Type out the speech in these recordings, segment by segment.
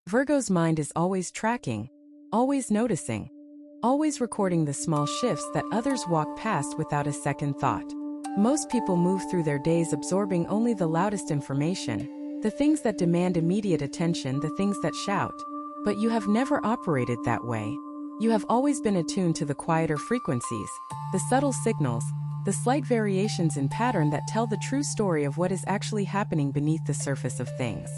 Virgo's mind is always tracking, always noticing, always recording the small shifts that others walk past without a second thought. Most people move through their days absorbing only the loudest information, the things that demand immediate attention, the things that shout. But you have never operated that way. You have always been attuned to the quieter frequencies, the subtle signals, the slight variations in pattern that tell the true story of what is actually happening beneath the surface of things.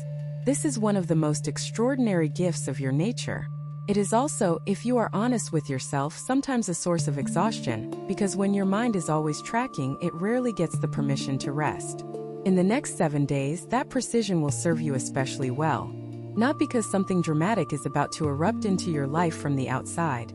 This is one of the most extraordinary gifts of your nature. It is also, if you are honest with yourself, sometimes a source of exhaustion, because when your mind is always tracking, it rarely gets the permission to rest. In the next 7 days, that precision will serve you especially well. Not because something dramatic is about to erupt into your life from the outside,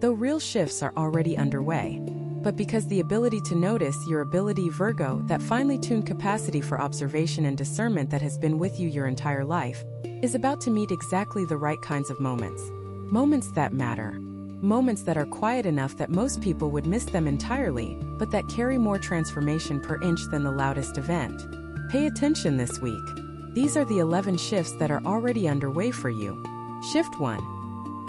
though real shifts are already underway, but because the ability to notice, your ability, Virgo, that finely tuned capacity for observation and discernment that has been with you your entire life, is about to meet exactly the right kinds of moments. Moments that matter. Moments that are quiet enough that most people would miss them entirely, but that carry more transformation per inch than the loudest event. Pay attention this week. These are the 11 shifts that are already underway for you. Shift 1.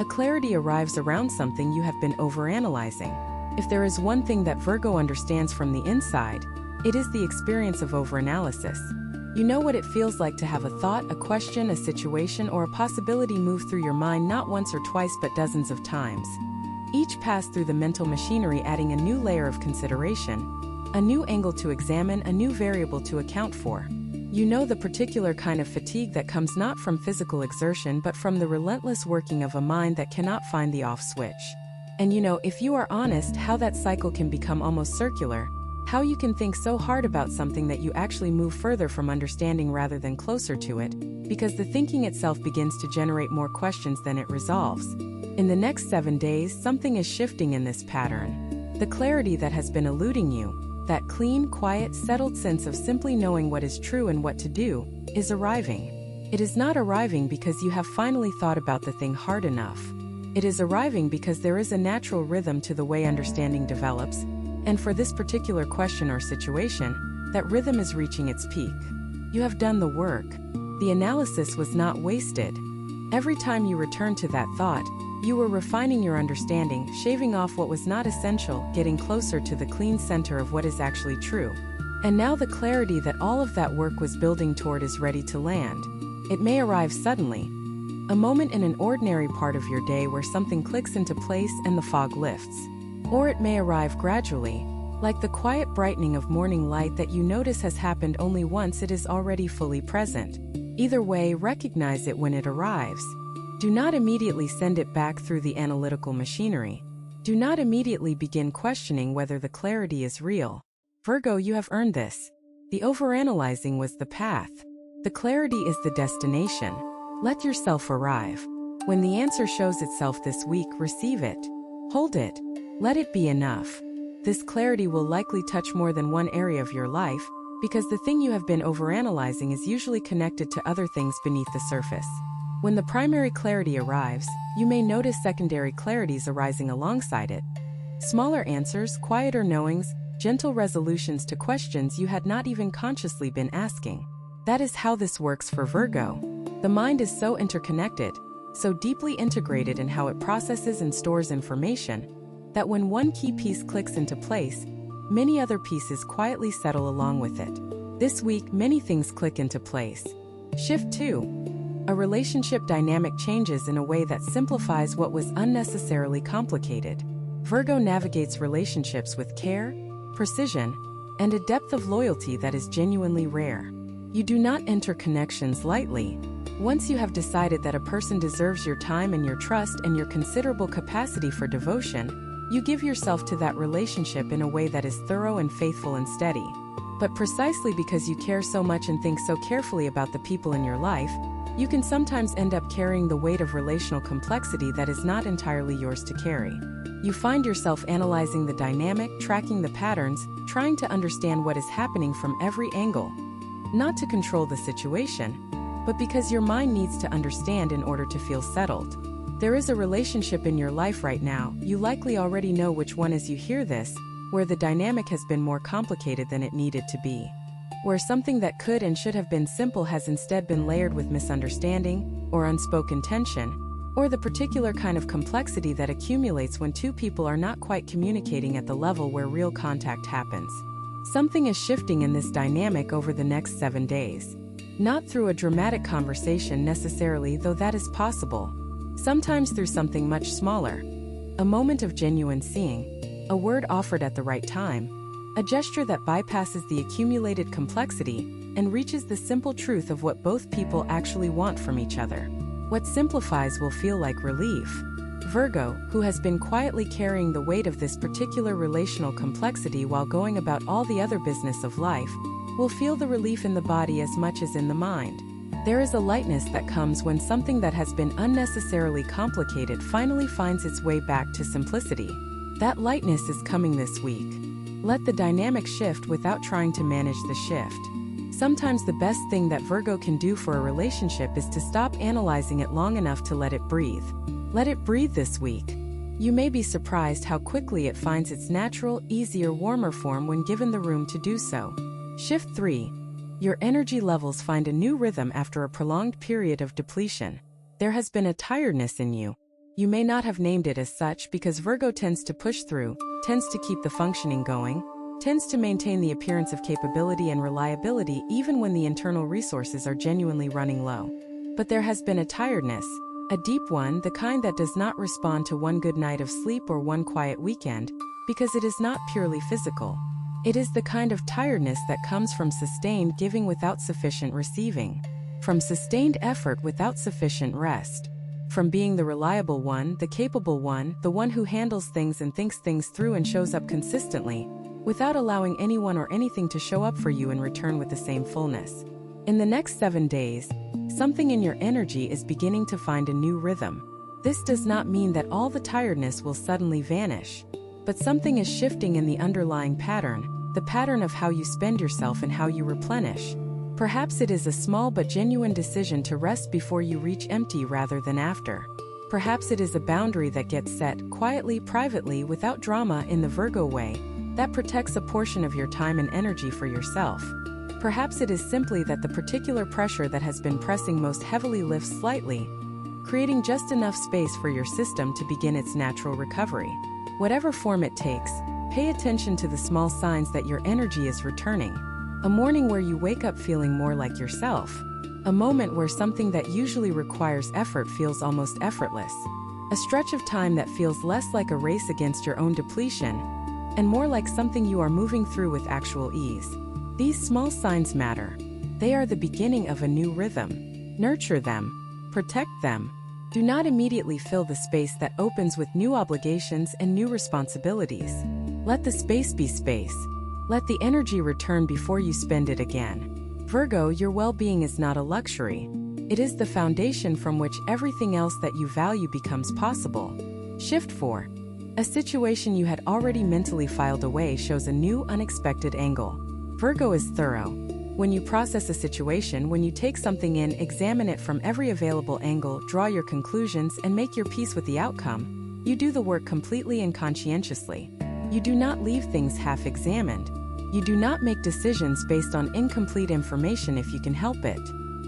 A clarity arrives around something you have been overanalyzing. If there is one thing that Virgo understands from the inside, it is the experience of overanalysis. You know what it feels like to have a thought, a question, a situation, or a possibility move through your mind not once or twice but dozens of times. Each pass through the mental machinery adding a new layer of consideration, a new angle to examine, a new variable to account for. You know the particular kind of fatigue that comes not from physical exertion but from the relentless working of a mind that cannot find the off switch. And you know, if you are honest, how that cycle can become almost circular, how you can think so hard about something that you actually move further from understanding rather than closer to it, because the thinking itself begins to generate more questions than it resolves. In the next 7 days, something is shifting in this pattern. The clarity that has been eluding you, that clean, quiet, settled sense of simply knowing what is true and what to do, is arriving. It is not arriving because you have finally thought about the thing hard enough. It is arriving because there is a natural rhythm to the way understanding develops, and for this particular question or situation, that rhythm is reaching its peak. You have done the work. The analysis was not wasted. Every time you returned to that thought, you were refining your understanding, shaving off what was not essential, getting closer to the clean center of what is actually true. And now the clarity that all of that work was building toward is ready to land. It may arrive suddenly, a moment in an ordinary part of your day where something clicks into place and the fog lifts. Or it may arrive gradually, like the quiet brightening of morning light that you notice has happened only once it is already fully present. Either way, recognize it when it arrives. Do not immediately send it back through the analytical machinery. Do not immediately begin questioning whether the clarity is real. Virgo, you have earned this. The overanalyzing was the path. The clarity is the destination. Let yourself arrive. When the answer shows itself this week, receive it. Hold it. Let it be enough. This clarity will likely touch more than one area of your life, because the thing you have been overanalyzing is usually connected to other things beneath the surface. When the primary clarity arrives, you may notice secondary clarities arising alongside it. Smaller answers, quieter knowings, gentle resolutions to questions you had not even consciously been asking. That is how this works for Virgo. The mind is so interconnected, so deeply integrated in how it processes and stores information, that when one key piece clicks into place, many other pieces quietly settle along with it. This week, many things click into place. Shift 2. A relationship dynamic changes in a way that simplifies what was unnecessarily complicated. Virgo navigates relationships with care, precision, and a depth of loyalty that is genuinely rare. You do not enter connections lightly. Once you have decided that a person deserves your time and your trust and your considerable capacity for devotion, you give yourself to that relationship in a way that is thorough and faithful and steady. But precisely because you care so much and think so carefully about the people in your life, you can sometimes end up carrying the weight of relational complexity that is not entirely yours to carry. You find yourself analyzing the dynamic, tracking the patterns, trying to understand what is happening from every angle. Not to control the situation, but because your mind needs to understand in order to feel settled. There is a relationship in your life right now, you likely already know which one as you hear this, where the dynamic has been more complicated than it needed to be. where something that could and should have been simple has instead been layered with misunderstanding, or unspoken tension, or the particular kind of complexity that accumulates when two people are not quite communicating at the level where real contact happens. Something is shifting in this dynamic over the next 7 days. Not through a dramatic conversation necessarily, though that is possible. Sometimes through something much smaller. A moment of genuine seeing, a word offered at the right time, a gesture that bypasses the accumulated complexity and reaches the simple truth of what both people actually want from each other. What simplifies will feel like relief. Virgo, who has been quietly carrying the weight of this particular relational complexity while going about all the other business of life, will feel the relief in the body as much as in the mind. There is a lightness that comes when something that has been unnecessarily complicated finally finds its way back to simplicity. That lightness is coming this week. Let the dynamic shift without trying to manage the shift. Sometimes the best thing that Virgo can do for a relationship is to stop analyzing it long enough to let it breathe. Let it breathe this week. You may be surprised how quickly it finds its natural, easier, warmer form when given the room to do so. Shift 3. Your energy levels find a new rhythm after a prolonged period of depletion. There has been a tiredness in you. You may not have named it as such because Virgo tends to push through, tends to keep the functioning going, tends to maintain the appearance of capability and reliability even when the internal resources are genuinely running low. But there has been a tiredness, a deep one, the kind that does not respond to one good night of sleep or one quiet weekend, because it is not purely physical. It is the kind of tiredness that comes from sustained giving without sufficient receiving, from sustained effort without sufficient rest, from being the reliable one, the capable one, the one who handles things and thinks things through and shows up consistently, without allowing anyone or anything to show up for you in return with the same fullness. In the next 7 days, something in your energy is beginning to find a new rhythm. This does not mean that all the tiredness will suddenly vanish, but something is shifting in the underlying pattern, the pattern of how you spend yourself and how you replenish. Perhaps it is a small but genuine decision to rest before you reach empty rather than after. Perhaps it is a boundary that gets set quietly, privately, without drama in the Virgo way, that protects a portion of your time and energy for yourself. Perhaps it is simply that the particular pressure that has been pressing most heavily lifts slightly, creating just enough space for your system to begin its natural recovery. Whatever form it takes, pay attention to the small signs that your energy is returning. A morning where you wake up feeling more like yourself. A moment where something that usually requires effort feels almost effortless. A stretch of time that feels less like a race against your own depletion, and more like something you are moving through with actual ease. These small signs matter. They are the beginning of a new rhythm. Nurture them. Protect them. Do not immediately fill the space that opens with new obligations and new responsibilities. Let the space be space. Let the energy return before you spend it again. Virgo, your well-being is not a luxury. It is the foundation from which everything else that you value becomes possible. Shift 4. A situation you had already mentally filed away shows a new, unexpected angle. Virgo is thorough. When you process a situation, when you take something in, examine it from every available angle, draw your conclusions, and make your peace with the outcome, you do the work completely and conscientiously. You do not leave things half-examined. You do not make decisions based on incomplete information if you can help it.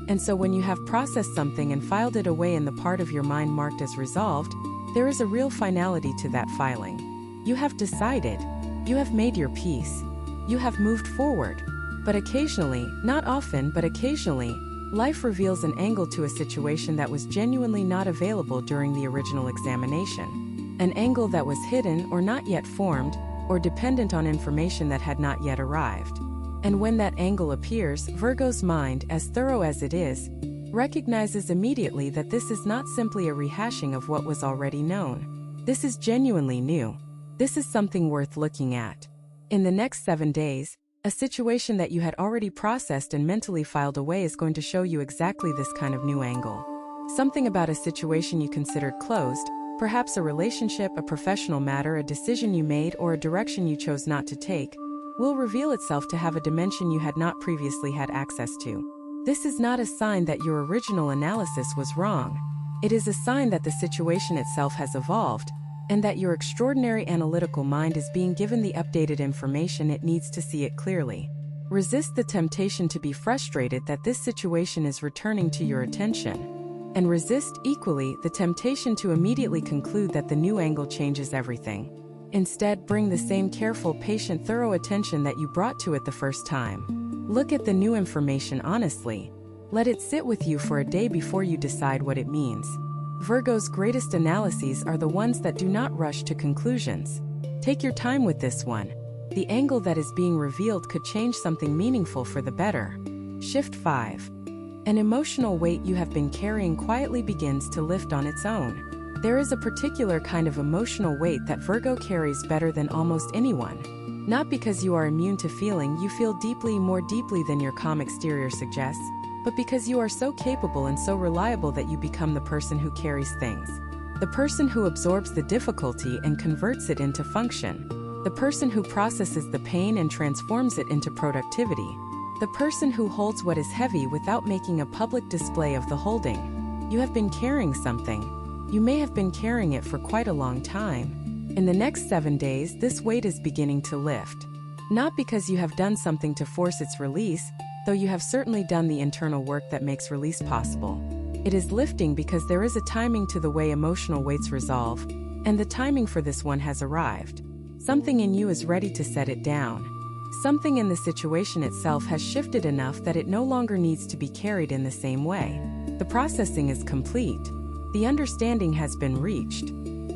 And so when you have processed something and filed it away in the part of your mind marked as resolved, there is a real finality to that filing. You have decided. You have made your peace. You have moved forward. But occasionally, not often, but occasionally, life reveals an angle to a situation that was genuinely not available during the original examination. An angle that was hidden or not yet formed, or dependent on information that had not yet arrived. And when that angle appears, Virgo's mind, as thorough as it is, recognizes immediately that this is not simply a rehashing of what was already known. This is genuinely new. This is something worth looking at. In the next 7 days, a situation that you had already processed and mentally filed away is going to show you exactly this kind of new angle. Something about a situation you considered closed, perhaps a relationship, a professional matter, a decision you made, or a direction you chose not to take, will reveal itself to have a dimension you had not previously had access to. This is not a sign that your original analysis was wrong. It is a sign that the situation itself has evolved, and that your extraordinary analytical mind is being given the updated information it needs to see it clearly. Resist the temptation to be frustrated that this situation is returning to your attention. And resist, equally, the temptation to immediately conclude that the new angle changes everything. Instead, bring the same careful, patient, thorough attention that you brought to it the first time. Look at the new information honestly. Let it sit with you for a day before you decide what it means. Virgo's greatest analyses are the ones that do not rush to conclusions. Take your time with this one. The angle that is being revealed could change something meaningful for the better. Shift 5. An emotional weight you have been carrying quietly begins to lift on its own. There is a particular kind of emotional weight that Virgo carries better than almost anyone. Not because you are immune to feeling, you feel deeply, more deeply than your calm exterior suggests, but because you are so capable and so reliable that you become the person who carries things. The person who absorbs the difficulty and converts it into function. The person who processes the pain and transforms it into productivity. The person who holds what is heavy without making a public display of the holding. You have been carrying something. You may have been carrying it for quite a long time. In the next 7 days, this weight is beginning to lift. Not because you have done something to force its release, though you have certainly done the internal work that makes release possible. It is lifting because there is a timing to the way emotional weights resolve, and the timing for this one has arrived. Something in you is ready to set it down. Something in the situation itself has shifted enough that it no longer needs to be carried in the same way. The processing is complete. The understanding has been reached.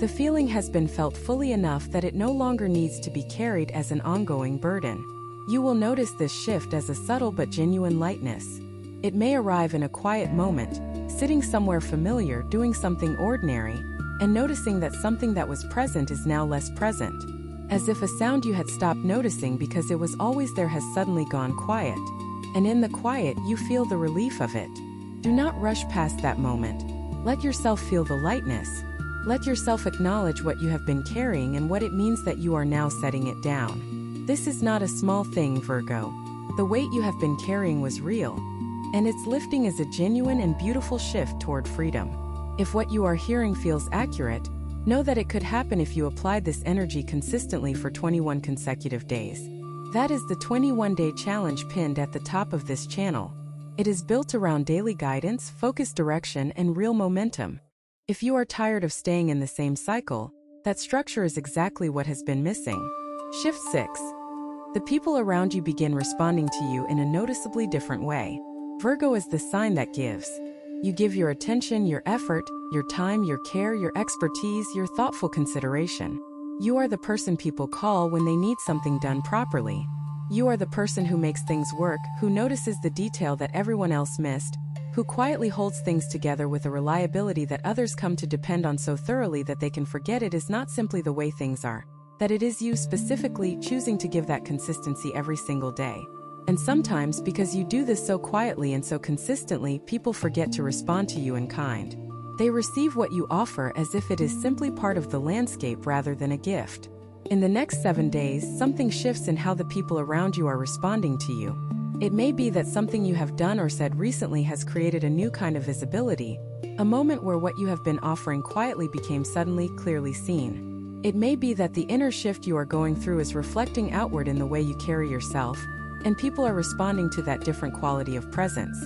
The feeling has been felt fully enough that it no longer needs to be carried as an ongoing burden. You will notice this shift as a subtle but genuine lightness. It may arrive in a quiet moment, sitting somewhere familiar, doing something ordinary, and noticing that something that was present is now less present. As if a sound you had stopped noticing because it was always there has suddenly gone quiet. And in the quiet, you feel the relief of it. Do not rush past that moment. Let yourself feel the lightness. Let yourself acknowledge what you have been carrying and what it means that you are now setting it down. This is not a small thing, Virgo. The weight you have been carrying was real, and its lifting is a genuine and beautiful shift toward freedom. If what you are hearing feels accurate, know that it could happen if you applied this energy consistently for 21 consecutive days. That is the 21-day challenge pinned at the top of this channel. It is built around daily guidance, focused direction, and real momentum. If you are tired of staying in the same cycle, that structure is exactly what has been missing. Shift 6. The people around you begin responding to you in a noticeably different way. Virgo is the sign that gives. You give your attention, your effort, your time, your care, your expertise, your thoughtful consideration. You are the person people call when they need something done properly. You are the person who makes things work, who notices the detail that everyone else missed, who quietly holds things together with a reliability that others come to depend on so thoroughly that they can forget it is not simply the way things are, that it is you specifically choosing to give that consistency every single day. And sometimes, because you do this so quietly and so consistently, people forget to respond to you in kind. They receive what you offer as if it is simply part of the landscape rather than a gift. In the next 7 days, something shifts in how the people around you are responding to you. It may be that something you have done or said recently has created a new kind of visibility, a moment where what you have been offering quietly became suddenly clearly seen. It may be that the inner shift you are going through is reflecting outward in the way you carry yourself, and people are responding to that different quality of presence.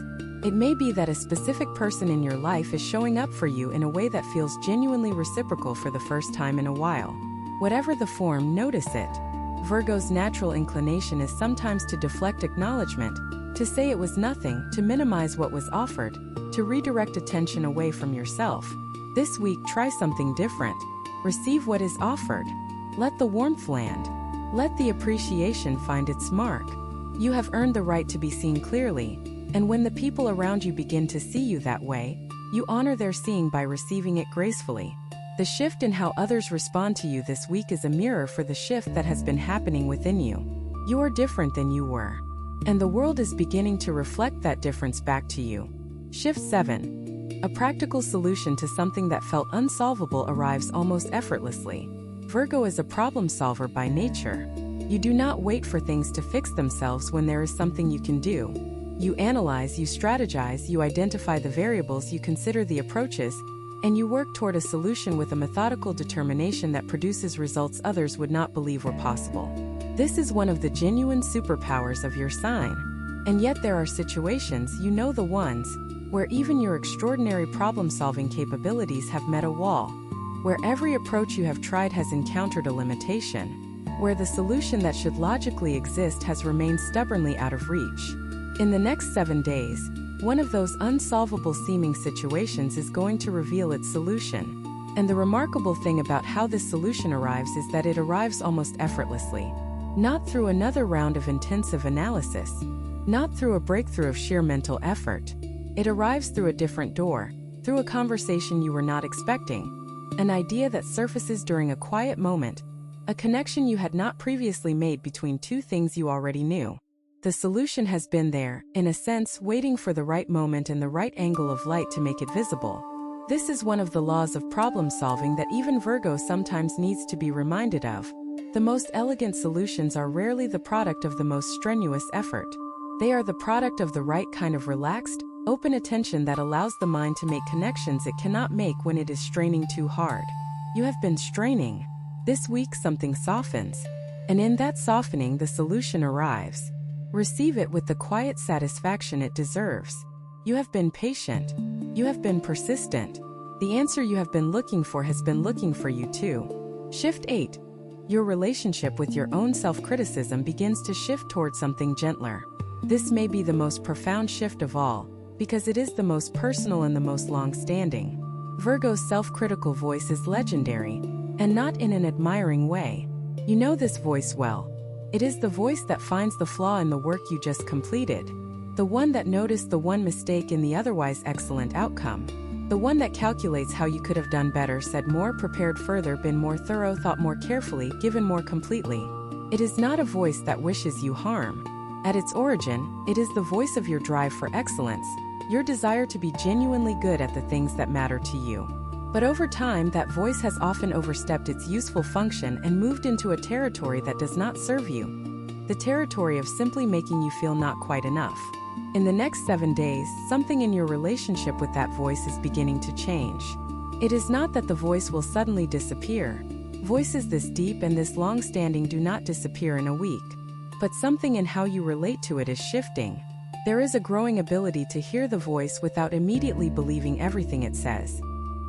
It may be that a specific person in your life is showing up for you in a way that feels genuinely reciprocal for the first time in a while. Whatever the form, notice it. Virgo's natural inclination is sometimes to deflect acknowledgement, to say it was nothing, to minimize what was offered, to redirect attention away from yourself. This week, try something different. Receive what is offered. Let the warmth land. Let the appreciation find its mark. You have earned the right to be seen clearly, and when the people around you begin to see you that way, you honor their seeing by receiving it gracefully. The shift in how others respond to you this week is a mirror for the shift that has been happening within you. You are different than you were, and the world is beginning to reflect that difference back to you. Shift 7. A practical solution to something that felt unsolvable arrives almost effortlessly. Virgo is a problem solver by nature. You do not wait for things to fix themselves when there is something you can do. You analyze, you strategize, you identify the variables, you consider the approaches, and you work toward a solution with a methodical determination that produces results others would not believe were possible. This is one of the genuine superpowers of your sign. And yet there are situations, the ones, where even your extraordinary problem-solving capabilities have met a wall, where every approach you have tried has encountered a limitation, where the solution that should logically exist has remained stubbornly out of reach. In the next 7 days, one of those unsolvable seeming situations is going to reveal its solution. And the remarkable thing about how this solution arrives is that it arrives almost effortlessly. Not through another round of intensive analysis, not through a breakthrough of sheer mental effort. It arrives through a different door, through a conversation you were not expecting, an idea that surfaces during a quiet moment, a connection you had not previously made between two things you already knew. The solution has been there, in a sense, waiting for the right moment and the right angle of light to make it visible. This is one of the laws of problem solving that even Virgo sometimes needs to be reminded of. The most elegant solutions are rarely the product of the most strenuous effort. They are the product of the right kind of relaxed, open attention that allows the mind to make connections it cannot make when it is straining too hard. You have been straining. This week something softens. And in that softening the solution arrives. Receive it with the quiet satisfaction it deserves. You have been patient. You have been persistent. The answer you have been looking for has been looking for you too. Shift 8. Your relationship with your own self-criticism begins to shift toward something gentler. This may be the most profound shift of all, because it is the most personal and the most long-standing. Virgo's self-critical voice is legendary, and not in an admiring way. You know this voice well. It is the voice that finds the flaw in the work you just completed. The one that noticed the one mistake in the otherwise excellent outcome. The one that calculates how you could have done better, said more, prepared further, been more thorough, thought more carefully, given more completely. It is not a voice that wishes you harm. At its origin, it is the voice of your drive for excellence, your desire to be genuinely good at the things that matter to you. But over time, that voice has often overstepped its useful function and moved into a territory that does not serve you. The territory of simply making you feel not quite enough. In the next 7 days, something in your relationship with that voice is beginning to change. It is not that the voice will suddenly disappear. Voices this deep and this long-standing do not disappear in a week. But something in how you relate to it is shifting. There is a growing ability to hear the voice without immediately believing everything it says.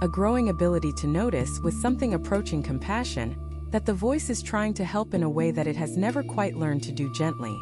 A growing ability to notice, with something approaching compassion, that the voice is trying to help in a way that it has never quite learned to do gently.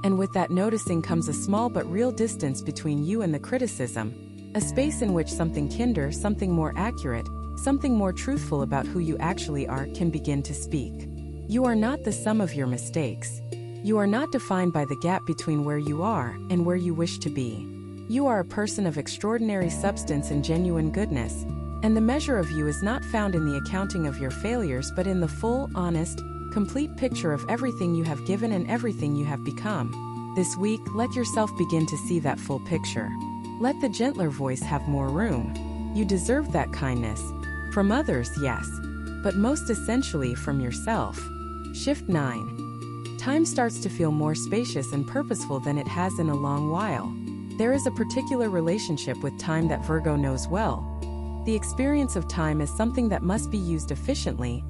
And with that noticing comes a small but real distance between you and the criticism, a space in which something kinder, something more accurate, something more truthful about who you actually are can begin to speak. You are not the sum of your mistakes. You are not defined by the gap between where you are and where you wish to be. You are a person of extraordinary substance and genuine goodness, and the measure of you is not found in the accounting of your failures but in the full, honest, complete picture of everything you have given and everything you have become. This week, let yourself begin to see that full picture. Let the gentler voice have more room. You deserve that kindness. From others, yes, but most essentially from yourself. Shift 9. Time starts to feel more spacious and purposeful than it has in a long while. There is a particular relationship with time that Virgo knows well. The experience of time is something that must be used efficiently,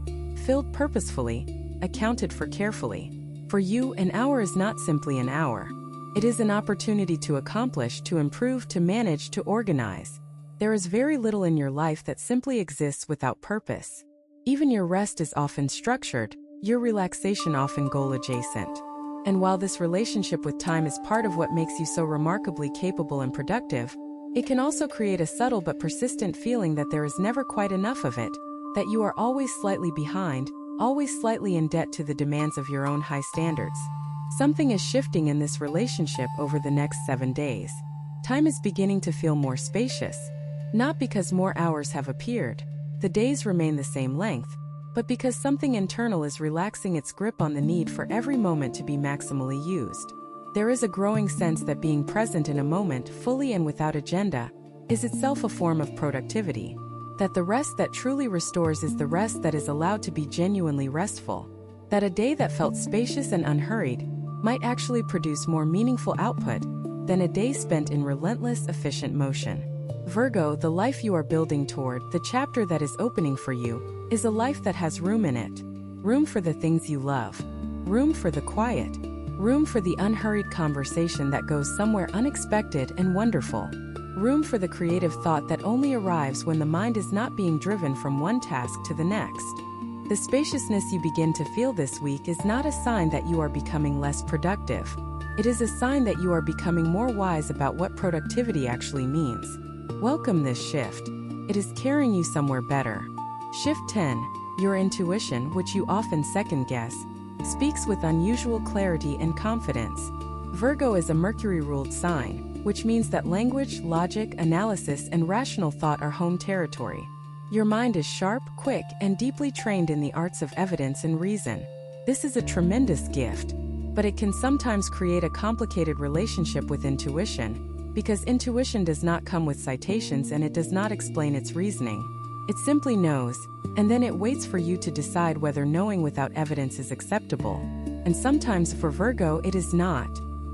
filled purposefully, accounted for carefully. For you, an hour is not simply an hour. It is an opportunity to accomplish, to improve, to manage, to organize. There is very little in your life that simply exists without purpose. Even your rest is often structured, your relaxation often goal-adjacent. And while this relationship with time is part of what makes you so remarkably capable and productive, it can also create a subtle but persistent feeling that there is never quite enough of it, that you are always slightly behind, always slightly in debt to the demands of your own high standards. Something is shifting in this relationship over the next 7 days. Time is beginning to feel more spacious, not because more hours have appeared, the days remain the same length, but because something internal is relaxing its grip on the need for every moment to be maximally used. There is a growing sense that being present in a moment, fully and without agenda, is itself a form of productivity. That the rest that truly restores is the rest that is allowed to be genuinely restful. That a day that felt spacious and unhurried might actually produce more meaningful output than a day spent in relentless, efficient motion. Virgo, the life you are building toward, the chapter that is opening for you, is a life that has room in it. Room for the things you love. Room for the quiet. Room for the unhurried conversation that goes somewhere unexpected and wonderful. Room for the creative thought that only arrives when the mind is not being driven from one task to the next. The spaciousness you begin to feel this week is not a sign that you are becoming less productive. It is a sign that you are becoming more wise about what productivity actually means. Welcome this shift. It is carrying you somewhere better. Shift 10. Your intuition, which you often second-guess, speaks with unusual clarity and confidence. Virgo is a Mercury-ruled sign, which means that language, logic, analysis, and rational thought are home territory. Your mind is sharp, quick, and deeply trained in the arts of evidence and reason. This is a tremendous gift, but it can sometimes create a complicated relationship with intuition, because intuition does not come with citations and it does not explain its reasoning. It simply knows, and then it waits for you to decide whether knowing without evidence is acceptable. And sometimes for Virgo it is not.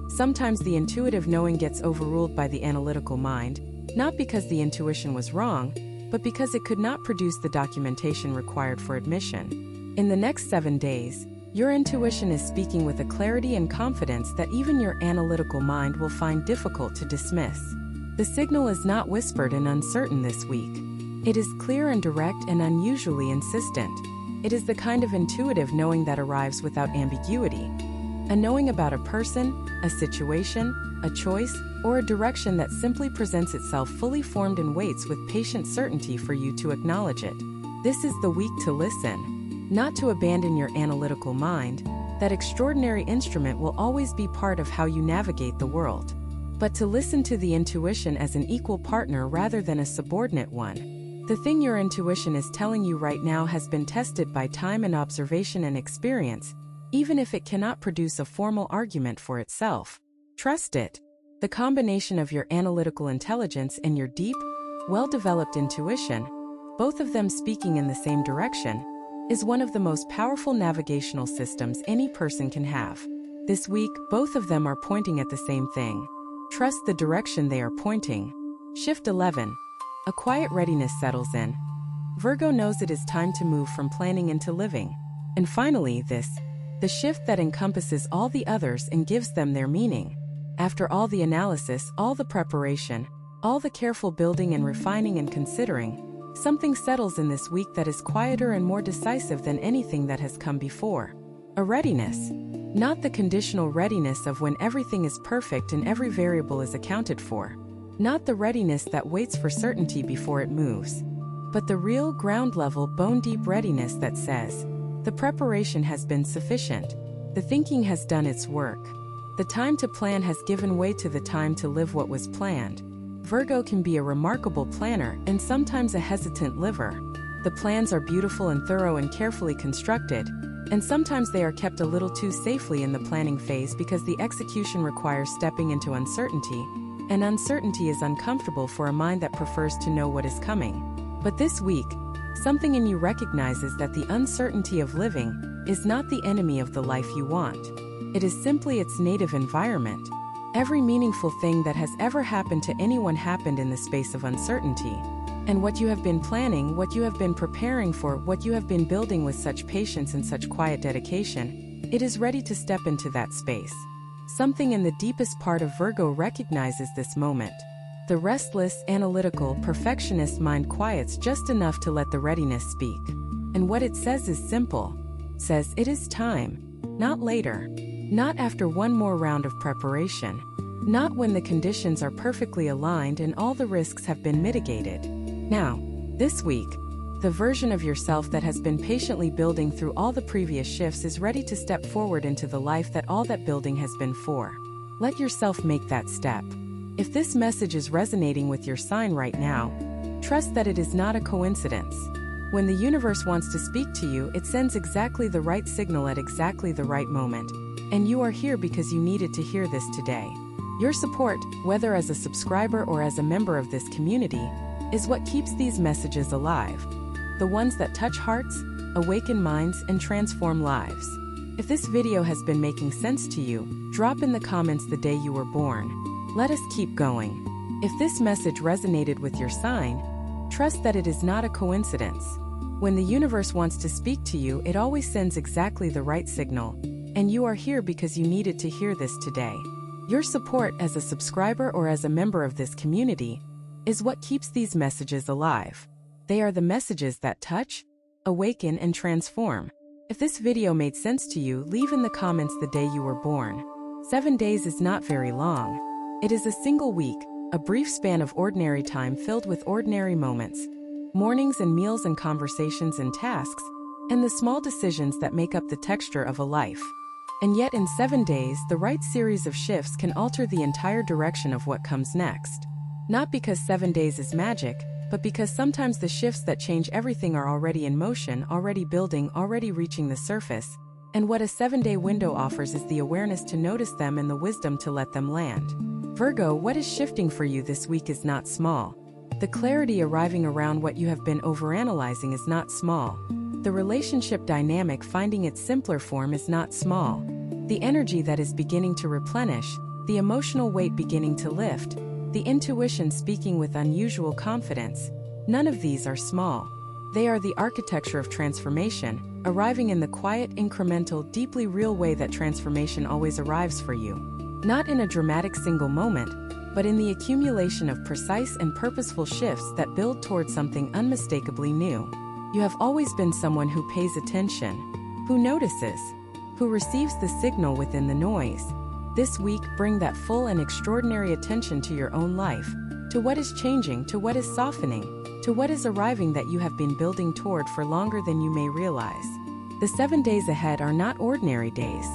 Sometimes the intuitive knowing gets overruled by the analytical mind, not because the intuition was wrong, but because it could not produce the documentation required for admission. In the next 7 days, your intuition is speaking with a clarity and confidence that even your analytical mind will find difficult to dismiss. The signal is not whispered and uncertain this week. It is clear and direct and unusually insistent. It is the kind of intuitive knowing that arrives without ambiguity. A knowing about a person, a situation, a choice, or a direction that simply presents itself fully formed and waits with patient certainty for you to acknowledge it. This is the week to listen. Not to abandon your analytical mind. That extraordinary instrument will always be part of how you navigate the world. But to listen to the intuition as an equal partner rather than a subordinate one. The thing your intuition is telling you right now has been tested by time and observation and experience, even if it cannot produce a formal argument for itself. Trust it. The combination of your analytical intelligence and your deep, well-developed intuition, both of them speaking in the same direction, is one of the most powerful navigational systems any person can have. This week, both of them are pointing at the same thing. Trust the direction they are pointing. Shift 11. A quiet readiness settles in. Virgo knows it is time to move from planning into living. And finally, the shift that encompasses all the others and gives them their meaning. After all the analysis, all the preparation, all the careful building and refining and considering, something settles in this week that is quieter and more decisive than anything that has come before. A readiness. Not the conditional readiness of when everything is perfect and every variable is accounted for. Not the readiness that waits for certainty before it moves, but the real ground-level, bone-deep readiness that says, the preparation has been sufficient, the thinking has done its work, the time to plan has given way to the time to live what was planned. Virgo can be a remarkable planner and sometimes a hesitant liver. The plans are beautiful and thorough and carefully constructed, and sometimes they are kept a little too safely in the planning phase because the execution requires stepping into uncertainty. And uncertainty is uncomfortable for a mind that prefers to know what is coming. But this week, something in you recognizes that the uncertainty of living is not the enemy of the life you want. It is simply its native environment. Every meaningful thing that has ever happened to anyone happened in the space of uncertainty. And what you have been planning, what you have been preparing for, what you have been building with such patience and such quiet dedication, it is ready to step into that space. Something in the deepest part of Virgo recognizes this moment. The restless, analytical, perfectionist mind quiets just enough to let the readiness speak. And what it says is simple. It says it is time. Not later. Not after one more round of preparation. Not when the conditions are perfectly aligned and all the risks have been mitigated. Now, this week, the version of yourself that has been patiently building through all the previous shifts is ready to step forward into the life that all that building has been for. Let yourself make that step. If this message is resonating with your sign right now, trust that it is not a coincidence. When the universe wants to speak to you, it sends exactly the right signal at exactly the right moment. And you are here because you needed to hear this today. Your support, whether as a subscriber or as a member of this community, is what keeps these messages alive. The ones that touch hearts, awaken minds, and transform lives. If this video has been making sense to you, drop in the comments the day you were born. Let us keep going. If this message resonated with your sign, trust that it is not a coincidence. When the universe wants to speak to you, it always sends exactly the right signal. and you are here because you needed to hear this today. Your support as a subscriber or as a member of this community is what keeps these messages alive. They are the messages that touch, awaken, and transform. If this video made sense to you, leave in the comments the day you were born. 7 days is not very long. It is a single week, a brief span of ordinary time filled with ordinary moments, mornings and meals and conversations and tasks, and the small decisions that make up the texture of a life. And yet in 7 days, the right series of shifts can alter the entire direction of what comes next. Not because 7 days is magic, but because sometimes the shifts that change everything are already in motion, already building, already reaching the surface, and what a 7-day window offers is the awareness to notice them and the wisdom to let them land. Virgo, what is shifting for you this week is not small. The clarity arriving around what you have been overanalyzing is not small. The relationship dynamic finding its simpler form is not small. The energy that is beginning to replenish, the emotional weight beginning to lift, the intuition speaking with unusual confidence, none of these are small. They are the architecture of transformation, arriving in the quiet, incremental, deeply real way that transformation always arrives for you. Not in a dramatic single moment, but in the accumulation of precise and purposeful shifts that build towards something unmistakably new. You have always been someone who pays attention, who notices, who receives the signal within the noise. This week, bring that full and extraordinary attention to your own life, to what is changing, to what is softening, to what is arriving that you have been building toward for longer than you may realize. The 7 days ahead are not ordinary days.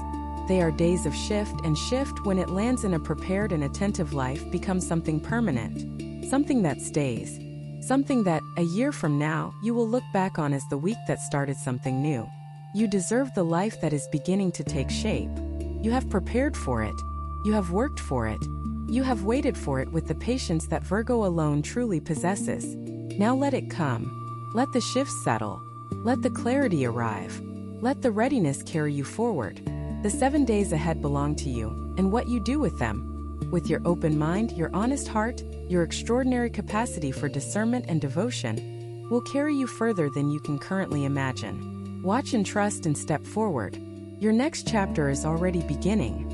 They are days of shift, and shift, when it lands in a prepared and attentive life, becomes something permanent, something that stays, something that, a year from now, you will look back on as the week that started something new. You deserve the life that is beginning to take shape. You have prepared for it. You have worked for it. You have waited for it with the patience that Virgo alone truly possesses. Now let it come. Let the shifts settle. Let the clarity arrive. Let the readiness carry you forward. The 7 days ahead belong to you, and what you do with them, with your open mind, your honest heart, your extraordinary capacity for discernment and devotion, will carry you further than you can currently imagine. Watch and trust and step forward. Your next chapter is already beginning.